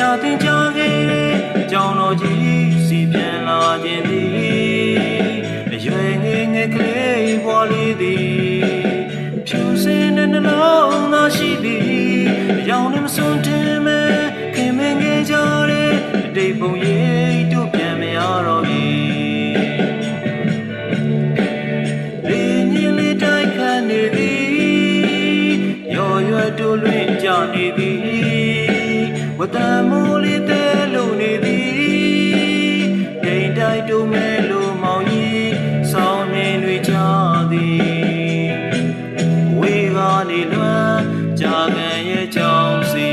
ညာသင်ကြားခဲ့တဲ့ကြောင်းတော်ကြီးစီပြန်လာခြင်းသည်အရွယ်ငယ်ငယ်ကလေးဘွားလေးသည်ဖြူစင်တဲ့နှလုံးသားရှိသည်ရောင်နှမစွန်းတင်မဲ့ခင်မင်ငယ်ကြတဲ့အတိတ်ပုံရိပ်တို့ပြန်မရတော့ပြီလေးညင်လေးတိုက်ခတ်နေသည်ရော်ရွယ်တို့လွင့်ကြနေသည်ဝတ္တမိုးလေးတဲလို့နေသည်ဒိန်တိုက်တို့မဲလို့မောင်ကြီးဆောင်းနေတွေကြသည်ဝေကနေလွမ်းကြာခံရဲ့ကြောင်းစီ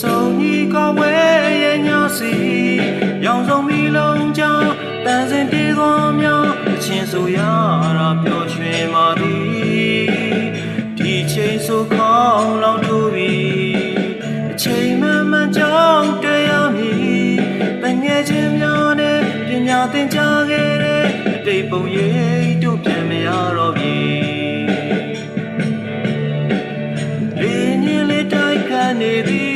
ဆုံးကြီးကဝဲရဲ့ညစီရောင်စုံမီလုံးကြောင့်တန်စင်တေကောများအချင်းဆိုရတာပျော်ရွှင်ပါသည်ဒီချိန်ဆိုခေါင်းလောင်ထိုးပြီးအချိန်မှန်ကြောင်းတွေ့ရမည်တငယ်ချင်းများနဲ့ပညာသင်ကြားခဲ့တဲ့အတိတ်ပုံရိပ်တို့ပြန်မရတော့ပြီလေးညင်လေးတိုက်ခတ်နေသည်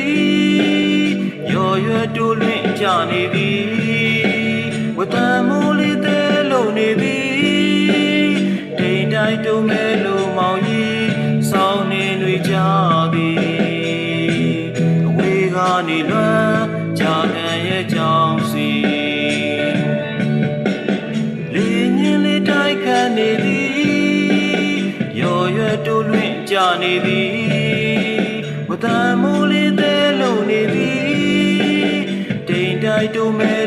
ရော်ရွယ်တို့လွင့်ကြနေသည်ဝတ္တမိုးလေးတဲလို့နေသည်ဒိန်တိုက်တို့မဲလို့မောင်ကြီးဆောင်းနေတွေကြသည်အဝေးကနေလွမ်းကြာခံရဲ့ကြောင်းစီလေးညင်လေးတိုက်ခတ်နေသည်ရော်ရွယ်တို့လွင့်ကြနေသည်ဝတ္တမိုးလေးတဲလို့နေသည်ဒိန်တိုက်တို့မဲ